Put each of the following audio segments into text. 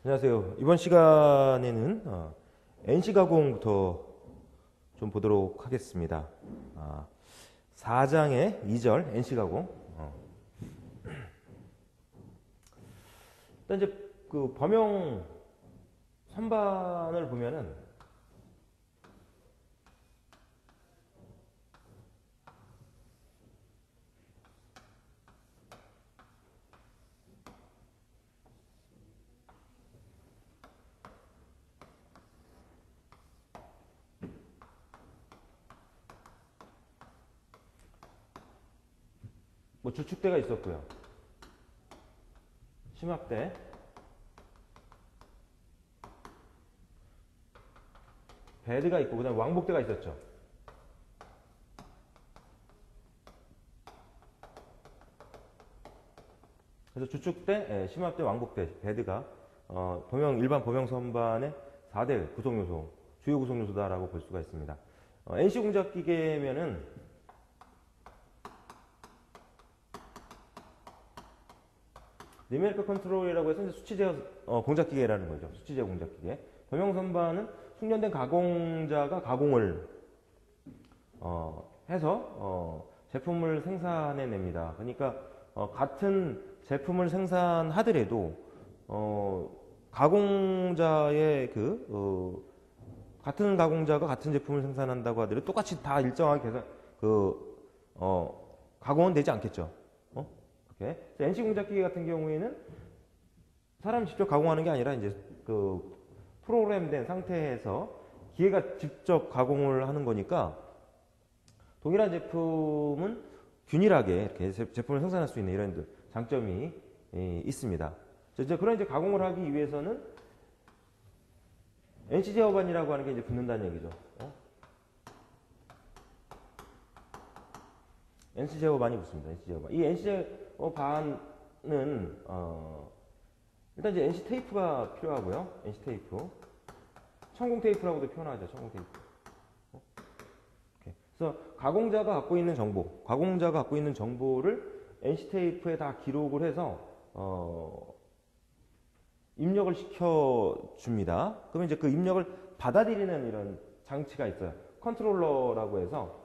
안녕하세요. 이번 시간에는 NC 가공부터 좀 보도록 하겠습니다. 4장의 2절 NC 가공. 일단 이제 그 범용 선반을 보면은 뭐 주축대가 있었고요. 심압대, 배드가 있고 그다음에 왕복대가 있었죠. 그래서 주축대, 심압대, 왕복대, 배드가 일반 범용 선반의 4대 구성 요소, 주요 구성 요소다라고 볼 수가 있습니다. NC 공작 기계면은 뉴메리컬 컨트롤이라고 해서 수치 제어 공작 기계라는 거죠. 수치 제어 공작 기계. 범용 선반은 숙련된 가공자가 가공을 해서 제품을 생산해냅니다. 그러니까 같은 제품을 생산하더라도 가공자의 같은 가공자가 같은 제품을 생산한다고 하더라도 똑같이 다 일정하게 계산 가공은 되지 않겠죠. NC 공작기계 같은 경우에는 사람이 직접 가공하는 게 아니라 이제 프로그램된 상태에서 기계가 직접 가공을 하는 거니까 동일한 제품은 균일하게 이렇게 제품을 생산할 수 있는 이런 장점이 있습니다. 그런 이제 가공을 하기 위해서는 NC 제어반이라고 하는 게 이제 붙는다는 얘기죠. NC 제어반이 붙습니다. NC 제어반. 이 NC 제어반은 일단 이제 NC 테이프가 필요하고요. NC 테이프. 천공 테이프라고도 표현하죠. 천공 테이프. 그래서 가공자가 갖고 있는 정보를 NC 테이프에 다 기록을 해서 입력을 시켜줍니다. 그러면 이제 그 입력을 받아들이는 이런 장치가 있어요. 컨트롤러라고 해서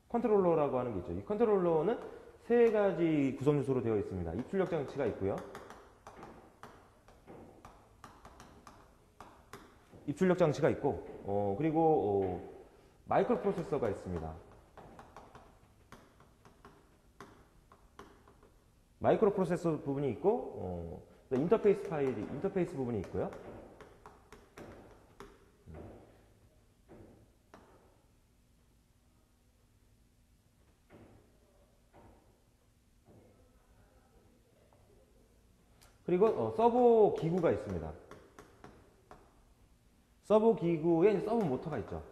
컨트롤러라고 하는 게 있죠. 이 컨트롤러는 세 가지 구성 요소로 되어 있습니다. 입출력 장치가 있고요. 입출력 장치가 있고 그리고 마이크로 프로세서가 있습니다. 마이크로 프로세서 부분이 있고 인터페이스 부분이 있고요. 그리고 서버 기구가 있습니다. 서버 기구에 서버 모터가 있죠.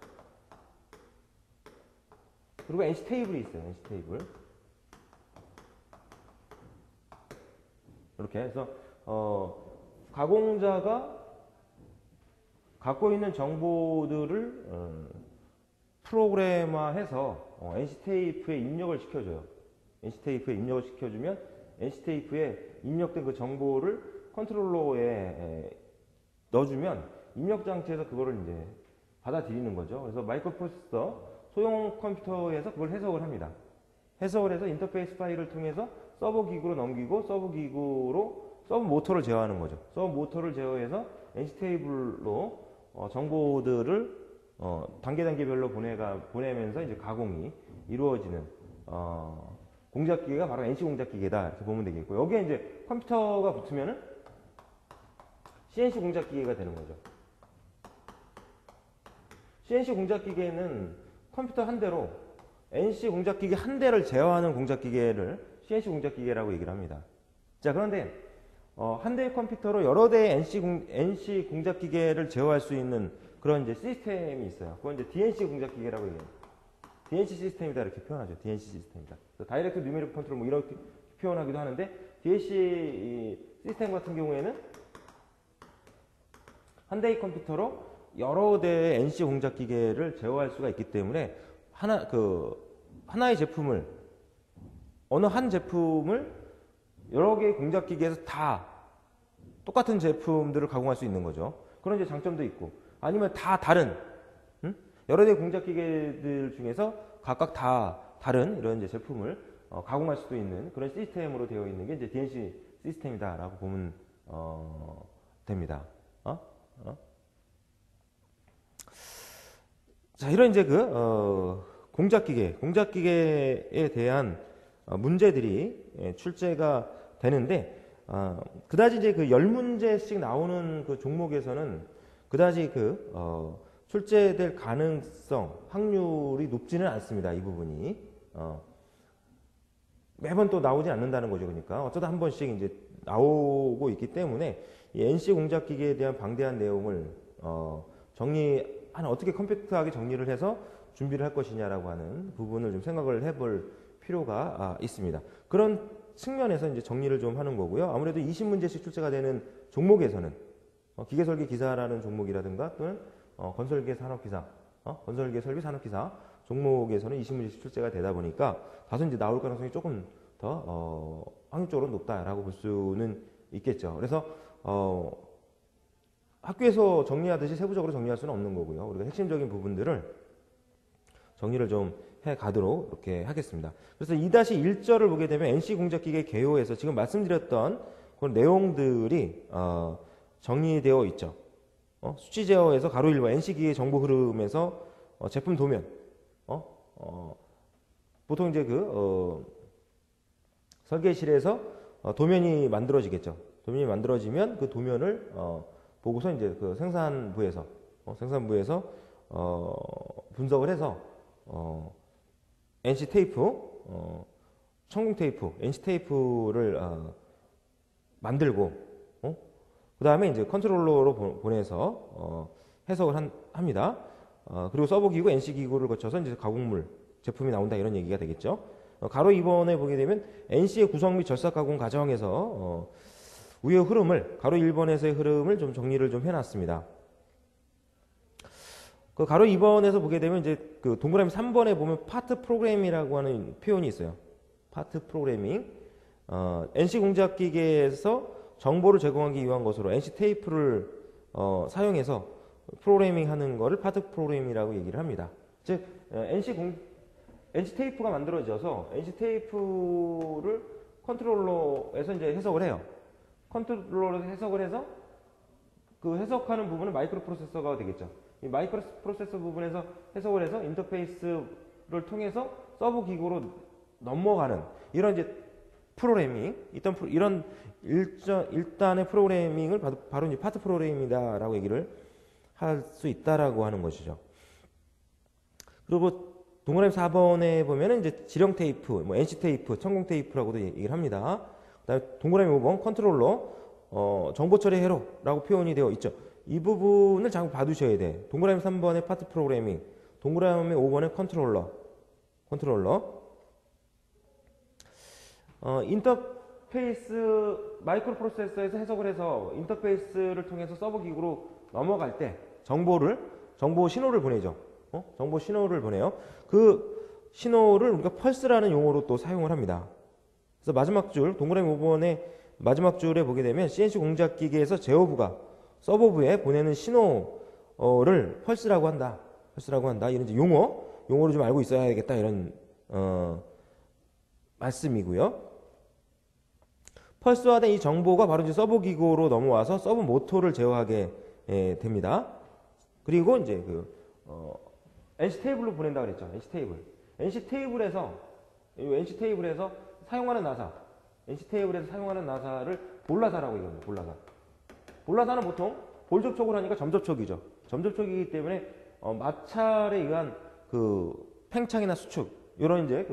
그리고 NC 테이블이 있어요. NC 테이블. 이렇게 해서 가공자가 갖고 있는 정보들을 프로그램화해서 NC 테이프에 입력을 시켜줘요. NC 테이프에 입력을 시켜주면 NC 테이프에 입력된 그 정보를 컨트롤러에 넣어주면 입력 장치에서 그거를 이제 받아들이는 거죠. 그래서 마이크로 프로세서 소형 컴퓨터에서 그걸 해석을 합니다. 해석을 해서 인터페이스 파일을 통해서 서버 기구로 넘기고 서버 기구로 서버 모터를 제어하는 거죠. 서버 모터를 제어해서 NC 테이블로 정보들을 단계별로 보내면서 이제 가공이 이루어지는 공작기계가 바로 NC 공작기계다 이렇게 보면 되겠고, 여기에 이제 컴퓨터가 붙으면은 CNC 공작기계가 되는 거죠. CNC 공작기계는 컴퓨터 한 대로 NC 공작기계 한 대를 제어하는 공작기계를 CNC 공작기계라고 얘기를 합니다. 자, 그런데 한 대의 컴퓨터로 여러 대의 NC 공작기계를 제어할 수 있는 그런 이제 시스템이 있어요. 그건 이제 DNC 공작기계라고 얘기해요. DNC 시스템이다 이렇게 표현하죠. DNC 시스템이다. 다이렉트 뉴메리컬 컨트롤 뭐 이렇게 표현하기도 하는데, DNC 시스템 같은 경우에는 한 대의 컴퓨터로 여러 대의 NC 공작 기계를 제어할 수가 있기 때문에 하나의 제품을 어느 한 제품을 여러 개의 공작 기계에서 다 똑같은 제품들을 가공할 수 있는 거죠. 그런 이제 장점도 있고, 아니면 다 다른 여러 개의 공작 기계들 중에서 각각 다 다른 이런 이제 제품을 가공할 수도 있는 그런 시스템으로 되어 있는 게 이제 DNC 시스템이다라고 보면 됩니다. 자, 이런 이제 공작 기계에 대한 문제들이 출제가 되는데, 그다지 이제 그 10문제씩 나오는 그 종목에서는 그다지 출제될 가능성, 확률이 높지는 않습니다. 이 부분이. 매번 또 나오지 않는다는 거죠. 그러니까 어쩌다 한 번씩 이제 나오고 있기 때문에 이 NC 공작 기계에 대한 방대한 내용을 어떻게 컴팩트하게 정리를 해서 준비를 할 것이냐라고 하는 부분을 좀 생각을 해볼 필요가 있습니다. 그런 측면에서 이제 정리를 좀 하는 거고요. 아무래도 20문제씩 출제가 되는 종목에서는 기계설계 기사라는 종목이라든가 또는 건설계 산업기사, 건설계 설비 산업기사 종목에서는 20문제씩 출제가 되다 보니까 다소 이제 나올 가능성이 조금 더 확률적으로 높다라고 볼 수는 있겠죠. 그래서 학교에서 정리하듯이 세부적으로 정리할 수는 없는 거고요. 우리가 핵심적인 부분들을 정리를 좀 해가도록 이렇게 하겠습니다. 그래서 2-1절을 보게 되면 NC공작기계 개요에서 지금 말씀드렸던 그런 내용들이 정리되어 있죠. 수치 제어에서 가로 1번 NC기계 정보 흐름에서 제품 도면 보통 이제 설계실에서 도면이 만들어지겠죠. 도면이 만들어지면 그 도면을 보고서 이제 생산부에서 분석을 해서 NC 테이프, 청공 테이프, NC 테이프를 만들고 그 다음에 이제 컨트롤러로 보내서 해석을 합니다. 그리고 서버 기구, NC 기구를 거쳐서 이제 가공물 제품이 나온다 이런 얘기가 되겠죠. 가로 2번에 보게 되면 NC의 구성 및 절삭 가공 과정에서 우의 흐름을 가로 1번에서의 흐름을 좀 정리를 좀 해놨습니다. 그 가로 2번에서 보게 되면 이제 동그라미 3번에 보면 파트 프로그램이라고 하는 표현이 있어요. 파트 프로그래밍. NC 공작 기계에서 정보를 제공하기 위한 것으로 NC 테이프를 사용해서 프로그래밍 하는 거를 파트 프로그램이라고 얘기를 합니다. 즉 NC 테이프가 만들어져서 NC 테이프를 컨트롤러에서 이제 해석을 해요. 컨트롤러에서 해석을 해서 그 해석하는 부분은 마이크로 프로세서가 되겠죠. 이 마이크로 프로세서 부분에서 해석을 해서 인터페이스를 통해서 서버 기구로 넘어가는 이런 이제 프로그래밍, 이런 일단의 프로그래밍을 바로 이제 파트 프로그래밍이다라고 얘기를 할 수 있다라고 하는 것이죠. 그리고 동그라미 4번에 보면은 이제 지령 테이프, 뭐 NC 테이프, 천공 테이프라고도 얘기를 합니다. 그다음에 동그라미 5번 컨트롤러, 정보 처리 회로라고 표현이 되어 있죠. 이 부분을 자꾸 봐두셔야 돼. 동그라미 3번에 파트 프로그래밍, 동그라미 5번에 컨트롤러. 인터페이스 마이크로 프로세서에서 해석을 해서 인터페이스를 통해서 서버 기구로 넘어갈 때 정보 신호를 보내죠. 정보 신호를 보내요. 그 신호를 우리가 펄스라는 용어로 또 사용을 합니다. 그래서 마지막 줄, 동그라미 5번의 마지막 줄에 보게 되면 CNC 공작 기계에서 제어부가 서버부에 보내는 신호를 펄스라고 한다. 이런 이제 용어를 좀 알고 있어야겠다 이런 말씀이고요. 펄스화된 이 정보가 바로 이제 서버 기구로 넘어와서 서버 모터를 제어하게 됩니다. 그리고 이제 NC 테이블로 보낸다 그랬죠. NC 테이블에서 사용하는 나사를 볼라사라고 얘기합니다. 볼라사는 보통 볼 접촉을 하니까 점 접촉이죠. 점 접촉이기 때문에 마찰에 의한 팽창이나 수축 이런 이제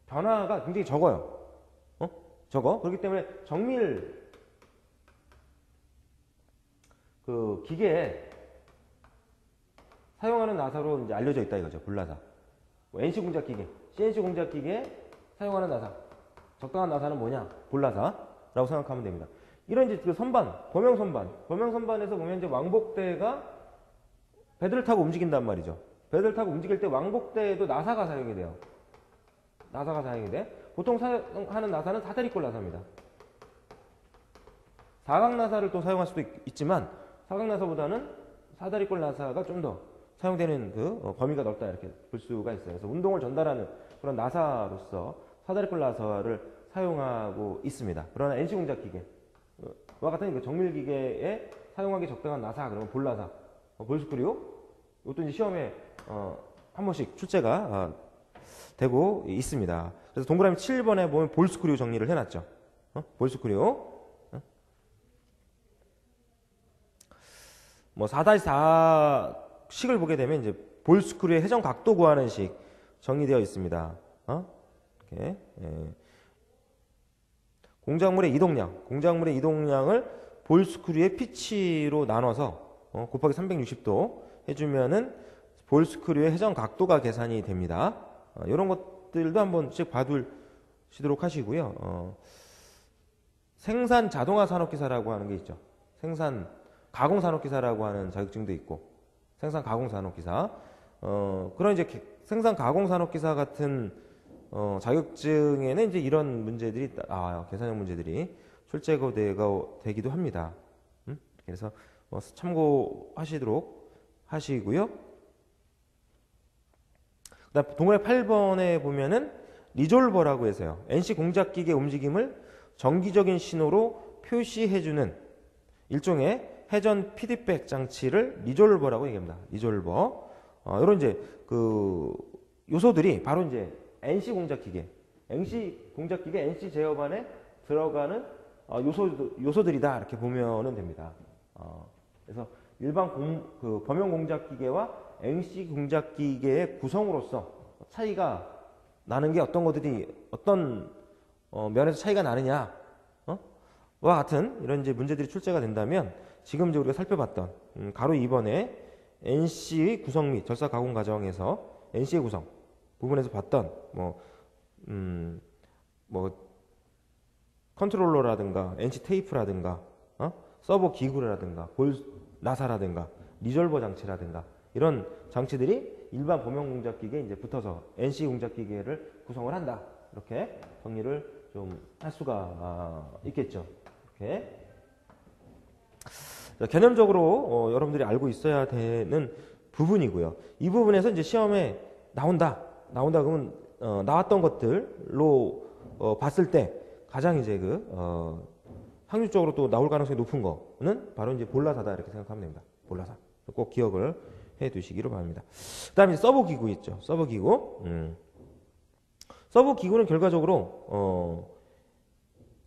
변화가 굉장히 적어요. 그렇기 때문에 정밀 기계에 사용하는 나사로 이제 알려져 있다 이거죠. 볼라사. NC 공작 기계, CNC 공작 기계에 사용하는 나사. 적당한 나사는 뭐냐? 볼라사라고 생각하면 됩니다. 이런 이제 범용선반에서 보면 이제 왕복대가 배들을 타고 움직인단 말이죠. 배들을 타고 움직일 때 왕복대에도 나사가 사용이 돼요. 보통 사용하는 나사는 사다리꼴 나사입니다. 사각 나사를 또 사용할 수도 있지만 사각 나사보다는 사다리꼴 나사가 좀 더 사용되는 그 범위가 넓다 이렇게 볼 수가 있어요. 그래서 운동을 전달하는 그런 나사로서 사다리꼴 나사를 사용하고 있습니다. 그러나 NC 공작기계와 같은 그 정밀기계에 사용하기 적당한 나사, 그러면 볼나사, 볼스크류, 이것도 이제 시험에 한 번씩 출제가 되고 있습니다. 그래서 동그라미 7번에 보면 볼스크류 정리를 해놨죠. 볼스크류. 뭐 4-4식을 보게 되면 이제 볼스크류의 회전 각도 구하는 식 정리되어 있습니다. 이렇게. 예. 공작물의 이동량을 볼스크류의 피치로 나눠서 곱하기 360도 해주면은 볼스크류의 회전 각도가 계산이 됩니다. 이런 것들도 한 번씩 봐두시도록 하시고요. 생산 자동화 산업기사라고 하는 게 있죠. 생산 가공 산업기사라고 하는 자격증도 있고, 생산 가공 산업기사. 그런 이제 생산 가공 산업기사 같은 자격증에는 이제 이런 문제들이 나와요. 계산형 문제들이 출제가 되기도 합니다. 그래서 참고하시도록 하시고요. 그다음 동그라미 8번에 보면은 리졸버라고 해서요. NC 공작기계 움직임을 정기적인 신호로 표시해주는 일종의 회전 피드백 장치를 리졸버라고 얘기합니다. 리졸버. 이런 이제 그 요소들이 바로 이제 NC 공작기계, NC 제어반에 들어가는 요소들이다 이렇게 보면은 됩니다. 그래서 일반 범용 공작기계와 NC 공작기계의 구성으로서 차이가 나는 게 어떤 것들이 어떤 면에서 차이가 나느냐 와 같은 이런 이제 문제들이 출제가 된다면 지금 이제 우리가 살펴봤던 가로 2번에 NC 구성 및 절사 가공 과정에서 NC의 구성 부분에서 봤던 컨트롤러라든가 NC 테이프라든가 서버 기구라든가 볼 나사라든가 리졸버 장치라든가 이런 장치들이 일반 범용 공작기계에 이제 붙어서 NC 공작기계를 구성을 한다. 이렇게 정리를 좀 할 수가 있겠죠. 이렇게 개념적으로 여러분들이 알고 있어야 되는 부분이고요. 이 부분에서 이제 시험에 나온다 그러면 나왔던 것들로 봤을 때 가장 이제 확률적으로 또 나올 가능성이 높은 거는 바로 이제 볼나사다 이렇게 생각하면 됩니다. 볼나사 꼭 기억을 해 두시기를 바랍니다. 그다음에 서버 기구 있죠. 서버 기구. 서버 기구는 결과적으로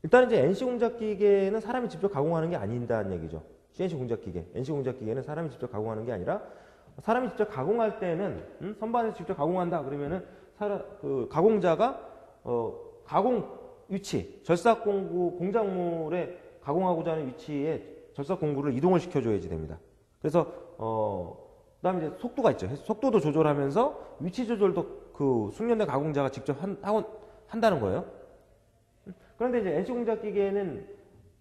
일단 이제 NC 공작기계는 사람이 직접 가공하는 게 아닌다는 얘기죠. CNC 공작기계, NC 공작기계는 사람이 직접 가공하는 게 아니라 사람이 직접 가공할 때는 선반에서 직접 가공한다 그러면은 가공자가 가공 위치, 절삭 공구 공작물에 가공하고자 하는 위치에 절삭 공구를 이동을 시켜줘야지 됩니다. 그래서 그다음에 이제 속도가 있죠. 속도도 조절하면서 위치 조절도 그 숙련된 가공자가 직접 한다는 거예요. 그런데 이제 NC 공작기계는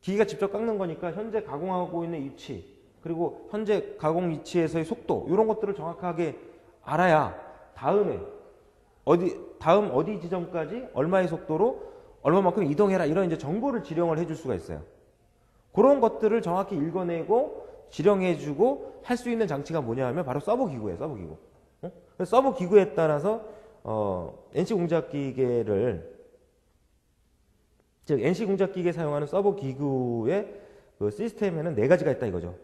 기계가 직접 깎는 거니까 현재 가공하고 있는 위치 그리고 현재 가공 위치에서의 속도 이런 것들을 정확하게 알아야 다음 어디 지점까지 얼마의 속도로 얼마만큼 이동해라 이런 이제 정보를 지령을 해줄 수가 있어요. 그런 것들을 정확히 읽어내고 지령해주고 할 수 있는 장치가 뭐냐 하면 바로 서버 기구예요. 서버 기구. 그래서 서버 기구에 따라서 NC 공작기계를 즉 NC 공작기계에 사용하는 서버 기구의 그 시스템에는 4가지가 있다 이거죠.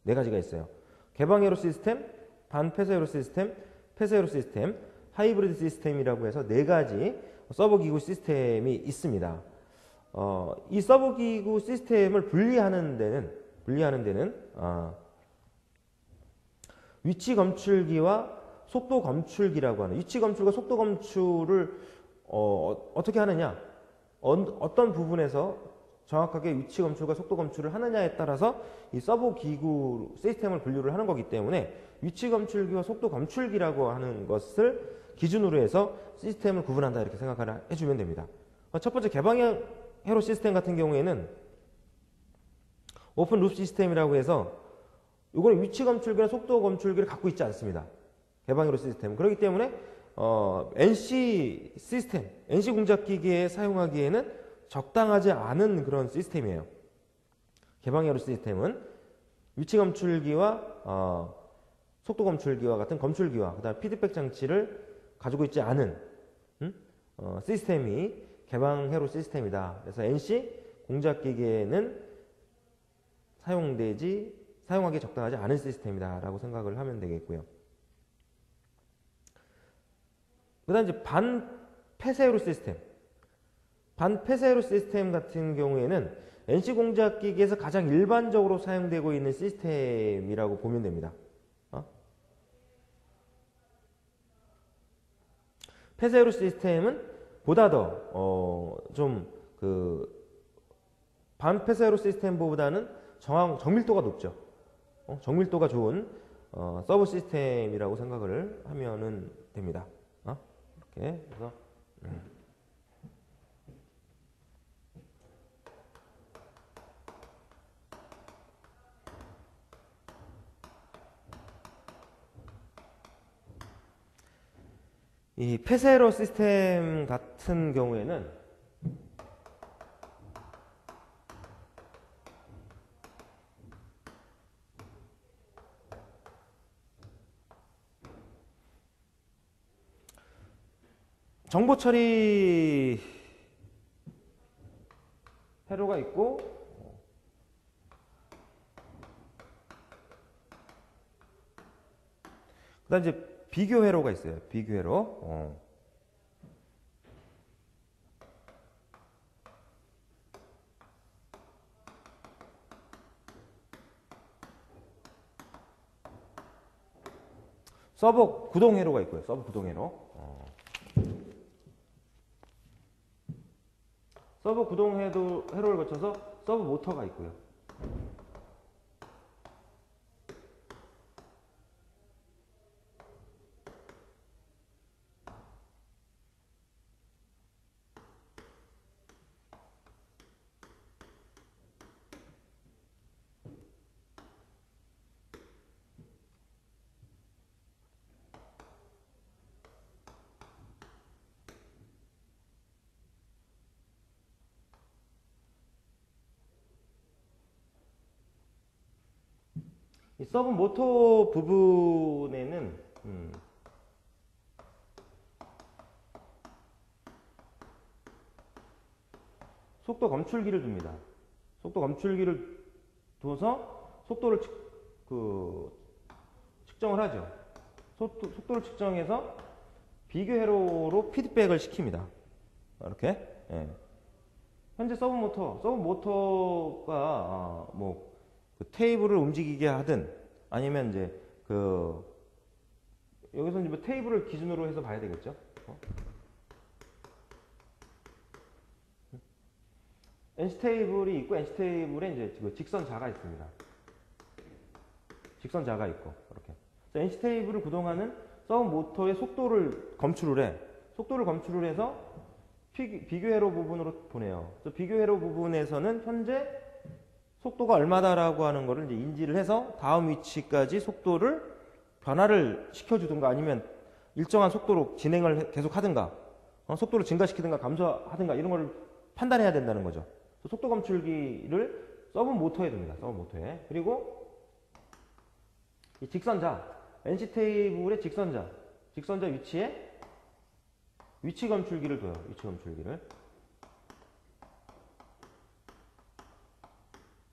4가지가 있어요. 개방회로 시스템, 반폐쇄회로 시스템, 폐쇄회로 시스템, 하이브리드 시스템이라고 해서 4가지 서버 기구 시스템이 있습니다. 이 서버 기구 시스템을 분리하는 데는 위치 검출기와 속도 검출기라고 하는 위치 검출과 속도 검출을 어떻게 하느냐 어떤 부분에서 정확하게 위치 검출과 속도 검출을 하느냐에 따라서 이 서버 기구 시스템을 분류를 하는 거기 때문에 위치 검출기와 속도 검출기라고 하는 것을 기준으로 해서 시스템을 구분한다 이렇게 생각을 해주면 됩니다. 첫 번째 개방형 회로 시스템 같은 경우에는 오픈 룹 시스템이라고 해서 이거는 위치 검출기나 속도 검출기를 갖고 있지 않습니다. 개방회로 시스템은. 그렇기 때문에 NC 시스템, NC 공작기기에 사용하기에는 적당하지 않은 그런 시스템이에요. 개방 회로 시스템은 위치 검출기와 속도 검출기와 같은 검출기와 그다음 피드백 장치를 가지고 있지 않은 시스템이 개방 회로 시스템이다. 그래서 NC 공작기기에는 사용하기 적당하지 않은 시스템이다라고 생각을 하면 되겠고요. 그다음 이제 반폐쇄회로 시스템. 반폐쇄회로 시스템 같은 경우에는 NC 공작기기에서 가장 일반적으로 사용되고 있는 시스템이라고 보면 됩니다. 폐쇄회로 시스템은 보다 더 반폐쇄회로 시스템보다는 정밀도가 높죠. 정밀도가 좋은 서버 시스템이라고 생각을 하면은 됩니다. 이렇게 그래서 이 폐쇄회로 시스템 같은 경우에는 정보 처리 회로가 있고 그다음 이제 비교 회로가 있어요. 비교 회로. 서버 구동 회로가 있고요. 서버 구동 회로. 서버 구동 회로를 거쳐서 서버 모터가 있고요. 이 서브 모터 부분에는 속도 검출기를 둡니다. 속도 검출기를 둬서 속도를 측정을 하죠. 속도를 측정해서 비교 회로로 피드백을 시킵니다. 이렇게. 예. 현재 서브 모터가 그 테이블을 움직이게 하든 아니면 이제 여기서 이제 뭐 테이블을 기준으로 해서 봐야 되겠죠. NC 테이블이 있고 NC 테이블에 이제 그 직선자가 있습니다. 직선자가 있고 이렇게. NC 테이블을 구동하는 서브 모터의 속도를 검출을 해. 속도를 검출을 해서 비교 회로 부분으로 보내요. 그래서 비교 회로 부분에서는 현재 속도가 얼마다라고 하는 거를 이제 인지를 해서 다음 위치까지 속도를 변화를 시켜주든가 아니면 일정한 속도로 진행을 계속 하든가 속도를 증가시키든가 감소하든가 이런 걸 판단해야 된다는 거죠. 속도 검출기를 서브 모터에 둡니다. 서브 모터에. 그리고 이 직선자, NC 테이블의 직선자 위치에 위치 검출기를 둬요. 위치 검출기를.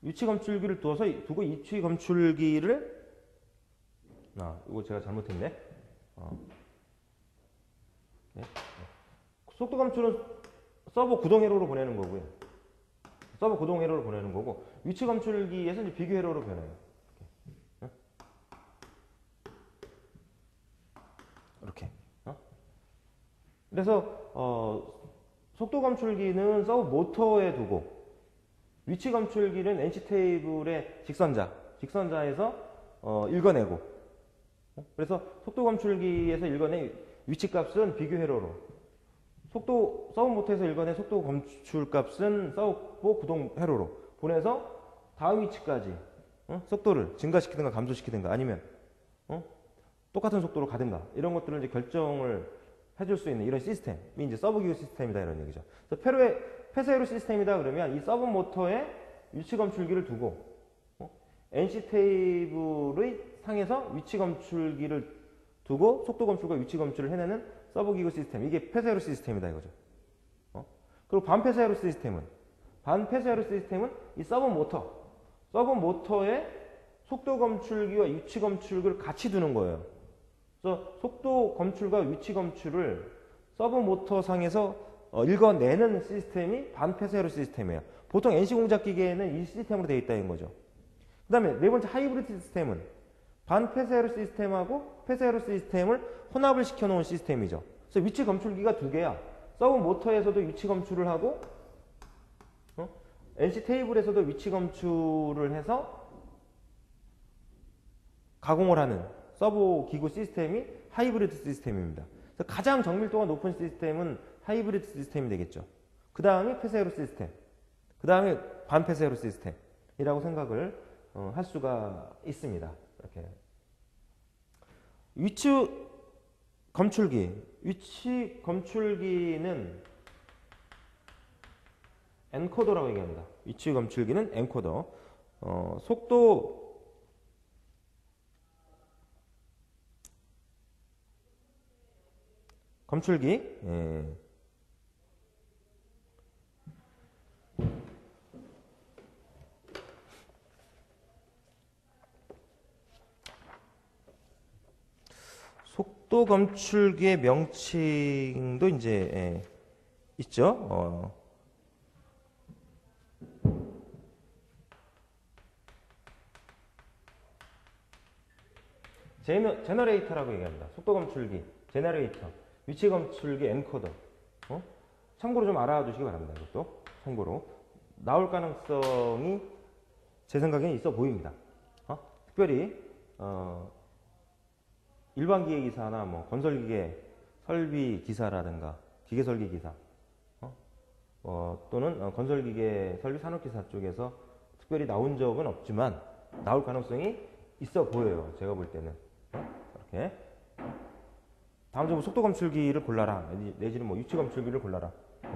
위치 검출기를 두고 위치 검출기를 이거 제가 잘못했네. 네. 속도 검출은 서버 구동 회로로 보내는 거고요. 서버 구동 회로로 보내는 거고 위치 검출기에서 이제 비교 회로로 변해요. 이렇게. 그래서 속도 검출기는 서버 모터에 두고 위치 검출기는 NC 테이블의 직선자에서 읽어내고 그래서 속도 검출기에서 읽어낸 위치 값은 비교 회로로 서브 모터에서 읽어낸 속도 검출 값은 서버 구동 회로로 보내서 다음 위치까지 속도를 증가시키든가 감소시키든가 아니면 똑같은 속도로 가든가 이런 것들을 이제 결정을 해줄 수 있는 이런 시스템이 이제 서브 기구 시스템이다 이런 얘기죠. 그래서 폐쇄회로 시스템이다 그러면 이 서브 모터에 위치 검출기를 두고 NC 테이블의 상에서 위치 검출기를 두고 속도 검출과 위치 검출을 해내는 서브 기구 시스템. 이게 폐쇄회로 시스템이다 이거죠. 그리고 반폐쇄회로 시스템은 이 서브 모터에 속도 검출기와 위치 검출기를 같이 두는 거예요. 그래서 속도 검출과 위치 검출을 서브 모터 상에서 읽어내는 시스템이 반폐쇄회로 시스템이에요. 보통 NC 공작 기계에는 이 시스템으로 되어 있다는 거죠. 그 다음에 네 번째 하이브리드 시스템은 반폐쇄회로 시스템하고 폐쇄회로 시스템을 혼합을 시켜놓은 시스템이죠. 그래서 위치 검출기가 두 개야. 서브 모터에서도 위치 검출을 하고 NC 테이블에서도 위치 검출을 해서 가공을 하는 서브 기구 시스템이 하이브리드 시스템입니다. 그래서 가장 정밀도가 높은 시스템은 하이브리드 시스템이 되겠죠. 그 다음이 폐쇄회로 시스템, 그 다음에 반폐쇄회로 시스템이라고 생각을 할 수가 있습니다. 이렇게 위치 검출기는 엔코더라고 얘기합니다. 위치 검출기는 엔코더. 속도 검출기. 속도 검출기의 명칭도 이제 있죠. 제너레이터라고 얘기합니다. 속도 검출기, 제너레이터, 위치 검출기, 엔코더. 참고로 좀 알아두시기 바랍니다. 이것도 참고로 나올 가능성이 제 생각에는 있어 보입니다. 특별히 일반 기계 기사나 뭐 건설기계 설비 기사라든가 기계 설계 기사 또는 건설기계 설비 산업기사 쪽에서 특별히 나온 적은 없지만 나올 가능성이 있어 보여요. 제가 볼 때는 이렇게 다음적으로 속도 검출기를 골라라 내지는 뭐 위치 검출기를 골라라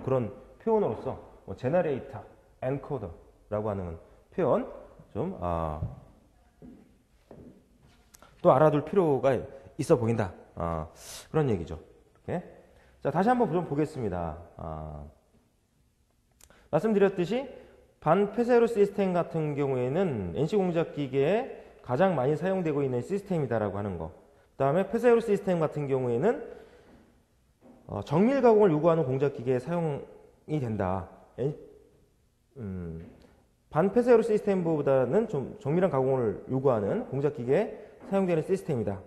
그런 표현으로서 제너레이터, 엔코더라고 하는 표현 좀 또 알아둘 필요가 있어 보인다. 그런 얘기죠. 이렇게. 자, 다시 한번 좀 보겠습니다. 말씀드렸듯이 반폐쇄회로 시스템 같은 경우에는 NC 공작 기계에 가장 많이 사용되고 있는 시스템이다라고 하는 거. 그 다음에 폐쇄회로 시스템 같은 경우에는 정밀 가공을 요구하는 공작 기계에 사용이 된다. 반폐쇄회로 시스템보다는 좀 정밀한 가공을 요구하는 공작 기계에 사용되는 시스템이다.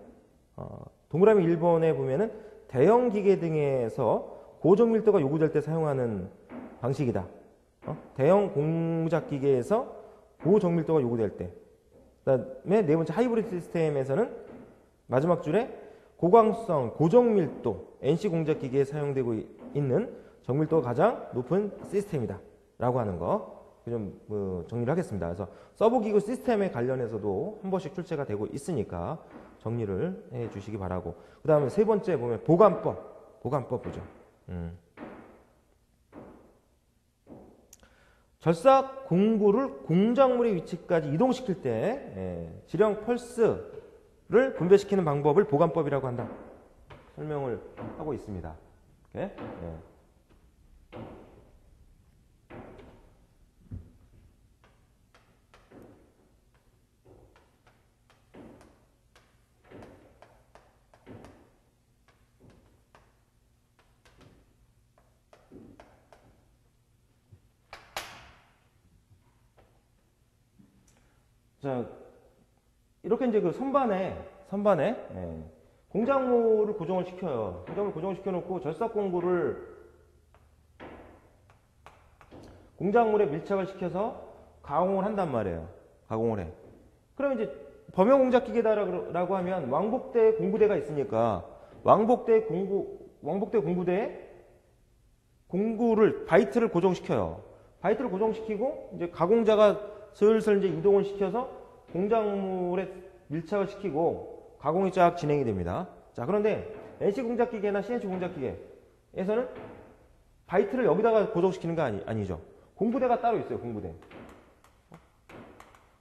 동그라미 1번에 보면은 대형 기계 등에서 고정밀도가 요구될 때 사용하는 방식이다. 대형 공작 기계에서 고정밀도가 요구될 때. 그다음에 네 번째 하이브리드 시스템에서는 마지막 줄에 고광성, 고정밀도, NC 공작 기계에 사용되고 있는 정밀도가 가장 높은 시스템이다. 라고 하는 거 좀 정리를 하겠습니다. 그래서 서브 기구 시스템에 관련해서도 한 번씩 출제가 되고 있으니까 정리를 해 주시기 바라고. 그 다음에 세 번째 보면 보관법 보죠. 절삭 공구를 공작물의 위치까지 이동시킬 때 지령 펄스를 분배시키는 방법을 보관법이라고 한다. 설명을 하고 있습니다. 이렇게. 자, 이렇게 이제 그 선반에 공작물을 고정을 시켜요. 공작물 고정을 시켜놓고 절삭 공구를 공작물에 밀착을 시켜서 가공을 한단 말이에요. 가공을 해. 그러면 이제 범용 공작 기계다라고 하면 왕복대 공구대가 있으니까 왕복대 공구대에 공구를 바이트를 고정시켜요. 바이트를 고정시키고 이제 가공자가 슬슬 이제 이동을 시켜서 공작물에 밀착을 시키고 가공이 쫙 진행이 됩니다. 자, 그런데 NC 공작기계나 CNC 공작기계에서는 바이트를 여기다가 고정시키는 거 아니죠. 공구대가 따로 있어요. 공구대.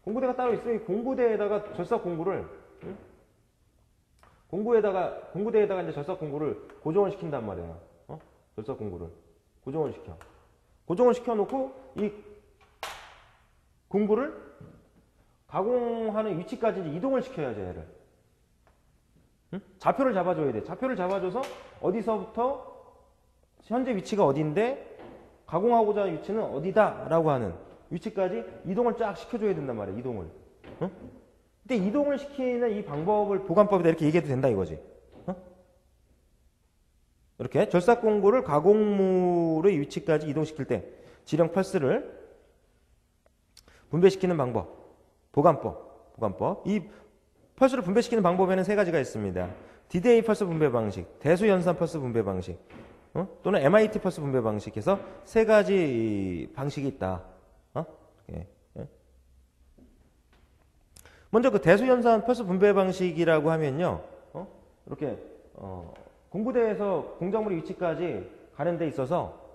공구대가 따로 있어요. 이 공구대에다가 절삭 공구를 공구대에다가 이제 절삭 공구를 고정을 시킨단 말이에요. 절삭 공구를 고정을 시켜. 고정을 시켜놓고 이 공구를 가공하는 위치까지 이제 이동을 시켜야죠, 얘를. 좌표를 잡아줘야 돼. 좌표를 잡아줘서 어디서부터 현재 위치가 어디인데 가공하고자 하는 위치는 어디다라고 하는 위치까지 이동을 쫙 시켜줘야 된단 말이에요. 이동을. 근데 이동을 시키는 이 방법을 보관법이다 이렇게 얘기해도 된다 이거지. 이렇게 절삭 공구를 가공물의 위치까지 이동시킬 때 지령 펄스를 분배시키는 방법, 보관법. 이 펄스를 분배시키는 방법에는 세 가지가 있습니다. DDA 펄스 분배 방식, 대수 연산 펄스 분배 방식, 또는 MIT 펄스 분배 방식에서 세 가지 방식이 있다. 예. 먼저 그 대수 연산 펄스 분배 방식이라고 하면요, 이렇게 공구대에서 공작물의 위치까지 가는 데 있어서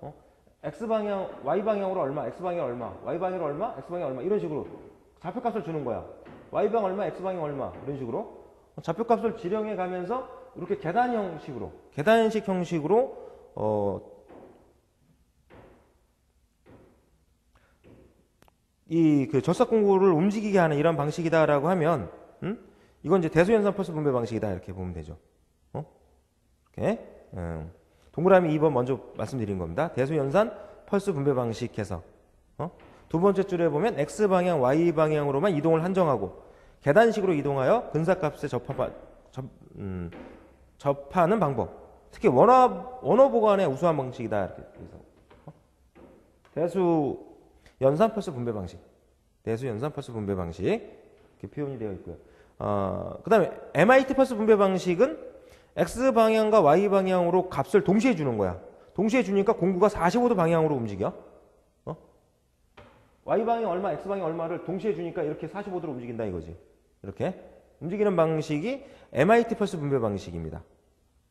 X방향, Y방향으로 얼마, X방향 얼마, Y방향으로 얼마, X방향 얼마 이런 식으로 좌표값을 주는 거야. Y방 얼마, X방향 얼마 이런 식으로 좌표값을 지령해 가면서 이렇게 계단식 형식으로 이 그 절삭 공구를 움직이게 하는 이런 방식이다라고 하면 이건 이제 대수연산 펄스 분배 방식이다 이렇게 보면 되죠. 이렇게 동그라미 2번 먼저 말씀드린 겁니다. 대수연산 펄스 분배 방식해서 두 번째 줄에 보면 X방향, Y방향으로만 이동을 한정하고 계단식으로 이동하여 근사값에 접하는 방법. 특히 원어 보관의 우수한 방식이다. 이렇게 해서 대수연산 펄스 분배 방식. 대수연산 펄스 분배 방식. 이렇게 표현이 되어 있고요. 그 다음에 MIT 펄스 분배 방식은 X방향과 Y방향으로 값을 동시에 주는 거야. 동시에 주니까 공구가 45도 방향으로 움직여. Y방향 얼마, X방향 얼마를 동시에 주니까 이렇게 45도로 움직인다 이거지. 이렇게 움직이는 방식이 MIT 펄스 분배 방식입니다.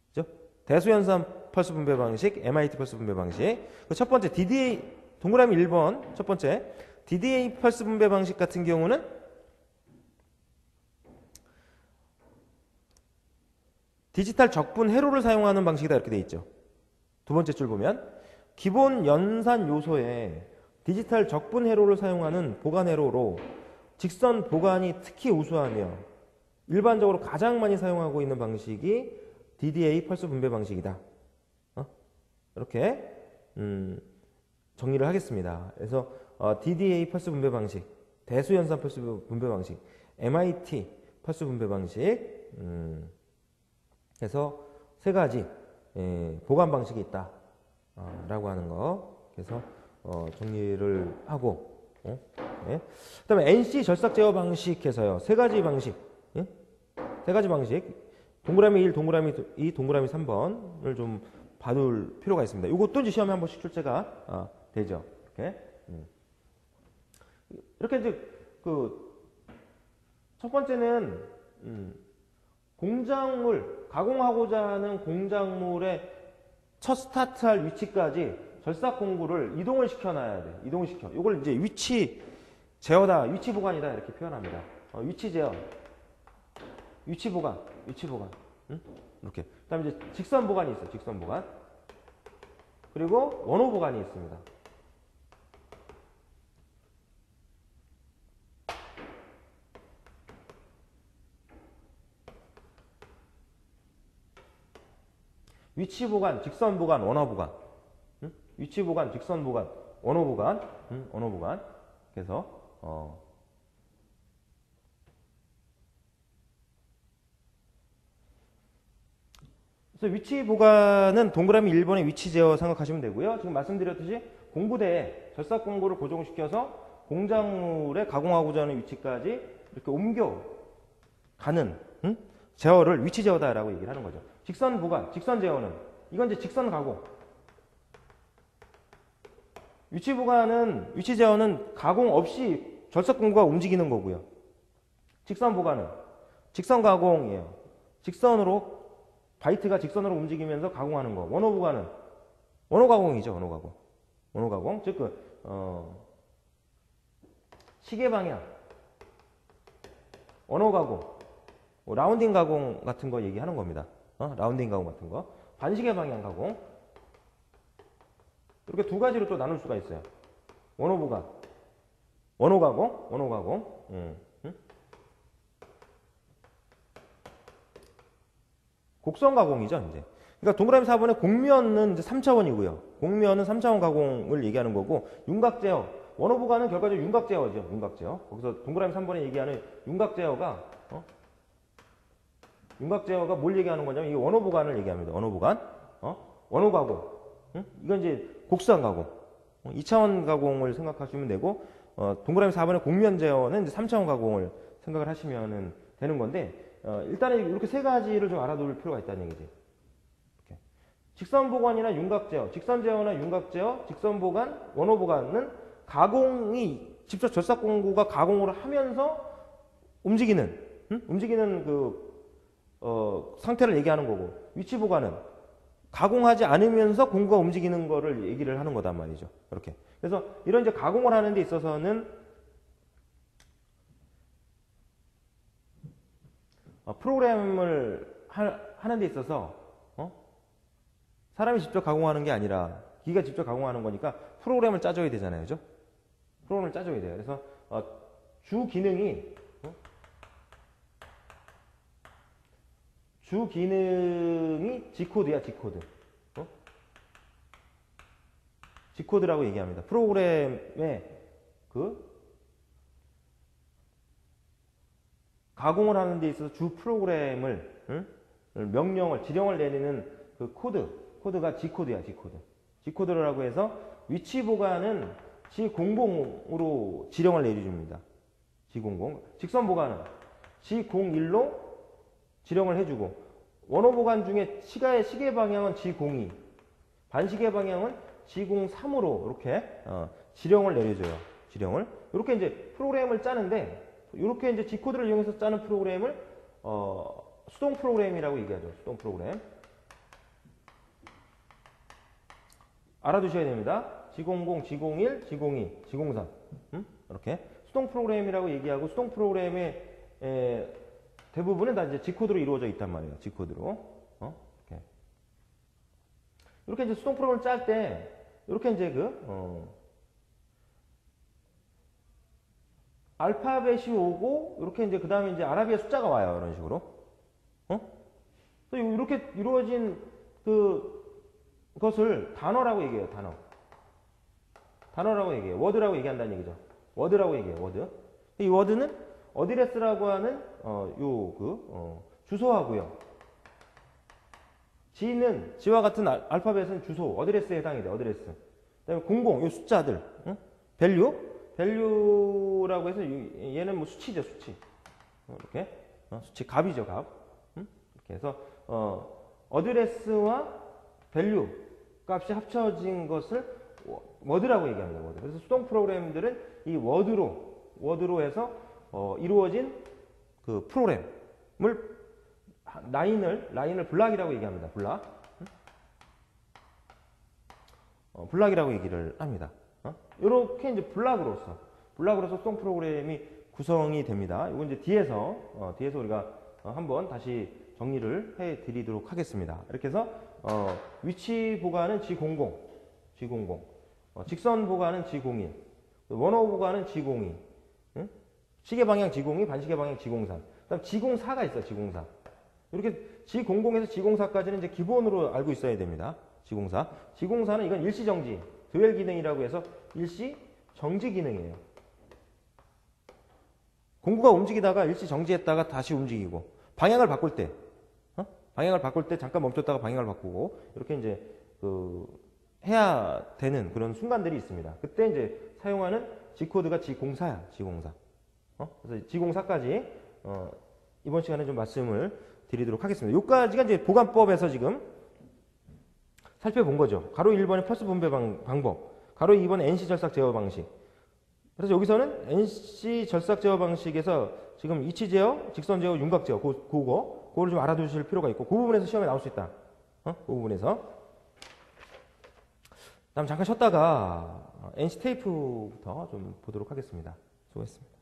그죠? 대수연산 펄스 분배 방식, MIT 펄스 분배 방식. 첫 번째 DDA, 동그라미 1번 첫 번째 DDA 펄스 분배 방식 같은 경우는 디지털 적분 회로를 사용하는 방식이다 이렇게 돼 있죠. 두 번째 줄 보면 기본 연산 요소에 디지털 적분 회로를 사용하는 보관 회로로 직선 보관이 특히 우수하며 일반적으로 가장 많이 사용하고 있는 방식이 DDA 펄스 분배 방식이다. 이렇게 정리를 하겠습니다. 그래서 DDA 펄스 분배 방식, 대수연산 펄스 분배 방식, MIT 펄스 분배 방식 해서 세 가지 보관 방식이 있다 라고 하는 거. 그래서 정리를 하고 그 다음에 NC 절삭 제어 방식 해서요. 세 가지 방식. 세 가지 방식. 동그라미 1, 동그라미 2, 동그라미 3번을 좀 봐둘 필요가 있습니다. 이것도 이제 시험에 한 번씩 출제가 되죠. 이렇게 이제 첫 번째는 공작물, 가공하고자 하는 공작물의 첫 스타트할 위치까지 절삭 공구를 이동을 시켜놔야 돼. 이동시켜. 이걸 이제 위치 제어다, 위치 보관이다 이렇게 표현합니다. 위치 제어, 위치 보관. 이렇게. 그다음에 이제 직선 보관이 있어요. 직선 보관. 그리고 원호 보관이 있습니다. 위치 보관, 직선 보관, 원호 보관. 위치 보관, 직선 보관, 원호 보관. 원호 보관. 그래서 그래서 위치 보관은 동그라미 1번의 위치 제어 생각하시면 되고요. 지금 말씀드렸듯이 공구대에 절삭 공구를 고정시켜서 공작물에 가공하고자 하는 위치까지 이렇게 옮겨 가는 제어를 위치 제어다라고 얘기를 하는 거죠. 직선 보관, 직선 제어는 이건 이제 직선 가공. 위치 보관은, 위치 제어는 가공 없이 절삭 공구가 움직이는 거고요. 직선 보관은 직선 가공이에요. 직선으로 바이트가 직선으로 움직이면서 가공하는 거. 원오브가는 원호가공이죠. 원호가공. 원호가공. 즉 시계 방향, 원호가공, 라운딩 가공 같은 거 얘기하는 겁니다. 라운딩 가공 같은 거. 반시계 방향 가공. 이렇게 두 가지로 또 나눌 수가 있어요. 원오브가, 원호가공, 원호가공. 곡선 가공이죠, 이제. 그러니까 동그라미 4번의 곡면은 이제 3차원이고요. 곡면은 3차원 가공을 얘기하는 거고, 윤곽제어, 원오브가는 결과적으로 윤곽제어죠. 윤곽제어. 거기서 동그라미 3번에 얘기하는 윤곽제어가 윤곽제어가 뭘 얘기하는 거냐면 이게 원오브간을 얘기합니다. 원오브간, 원호가공. 이건 이제 곡선 가공. 2차원 가공을 생각하시면 되고, 동그라미 4번의 곡면 제어는 이제 3차원 가공을 생각을 하시면 되는 건데, 일단은 이렇게 세 가지를 좀 알아둘 필요가 있다는 얘기지. 이렇게. 직선보관이나 윤곽제어, 직선제어나 윤곽제어, 직선보관, 원호보관은 가공이 직접 절삭공구가 가공을 하면서 움직이는 상태를 얘기하는 거고, 위치보관은 가공하지 않으면서 공구가 움직이는 거를 얘기를 하는 거단 말이죠. 이렇게. 그래서 이런 이제 가공을 하는 데 있어서는 프로그램을 하는 데 있어서 사람이 직접 가공하는 게 아니라 기계가 직접 가공하는 거니까 프로그램을 짜줘야 되잖아요. 그죠? 프로그램을 짜줘야 돼요. 그래서 주 기능이 G코드야, G코드. G코드라고 얘기합니다. 프로그램에 가공을 하는 데 있어서 주 프로그램을 명령을, 지령을 내리는 그 코드가 G코드야, G코드. G코드라고 해서 위치 보관은 G00으로 지령을 내려줍니다. G00. 직선 보관은 G01로 지령을 해주고, 원호 보관 중에 시계 방향은 G02, 반시계 방향은 G03으로 이렇게 지령을 내려줘요. 지령을. 이렇게 이제 프로그램을 짜는데, 이렇게 이제 G코드를 이용해서 짜는 프로그램을 수동 프로그램이라고 얘기하죠. 수동 프로그램. 알아두셔야 됩니다. G00, G01, G02, G03. 이렇게 수동 프로그램이라고 얘기하고, 수동 프로그램의 대부분은 다 이제 G코드로 이루어져 있단 말이에요. G코드로. 이렇게 이제 수동 프로그램을 짤 때, 이렇게 이제 알파벳이 오고, 이렇게 이제 그 다음에 이제 아라비아 숫자가 와요. 이런 식으로. 이렇게 이루어진 그것을 단어라고 얘기해요. 단어라고 얘기해요. 워드라고 얘기한다는 얘기죠. 워드라고 얘기해요. 워드. 이 워드는 어드레스라고 하는 주소하고요. G와 같은 알파벳은 주소, 어드레스에 해당이 돼요. 어드레스. 그다음에 00, 이 숫자들, 밸류라고 해서 얘는 뭐 수치죠, 수치. 이렇게 수치, 값이죠, 값. 이렇게 해서 어드레스와 밸류 값이 합쳐진 것을 워드라고 얘기합니다. 워드. 그래서 수동 프로그램들은 이 워드로 해서 이루어진 그 프로그램을 라인을 블락이라고 얘기합니다. 블락이라고 얘기를 합니다. 이렇게 이제 블락으로서 수동 프로그램이 구성이 됩니다. 이건 이제 뒤에서 우리가 한번 다시 정리를 해 드리도록 하겠습니다. 이렇게 해서 위치 보관은 G00, 직선 보관은 G01, 원호 보관은 G02, 시계 방향 G02, 반시계 방향 G03. 그다음 G04가 있어요. G04. 이렇게 G00에서 G04까지는 이제 기본으로 알고 있어야 됩니다. G04는 이건 일시 정지, 듀얼 기능이라고 해서 일시 정지 기능이에요. 공구가 움직이다가 일시 정지했다가 다시 움직이고, 방향을 바꿀 때 잠깐 멈췄다가 방향을 바꾸고, 이렇게 이제 해야 되는 그런 순간들이 있습니다. 그때 이제 사용하는 G코드가 G04야, G04. 그래서 G04까지 이번 시간에 좀 말씀을 드리도록 하겠습니다. 여기까지가 이제 보관법에서 지금 살펴본 거죠. 가로 1번의 플러스 분배 방법, 가로 2번 NC 절삭 제어 방식. 그래서 여기서는 NC 절삭 제어 방식에서 지금 이치 제어, 직선 제어, 윤곽 제어, 그 그거를 좀 알아두실 필요가 있고 그 부분에서 시험에 나올 수 있다. 그 부분에서. 다음 잠깐 쉬었다가 NC 테이프부터 좀 보도록 하겠습니다. 수고했습니다.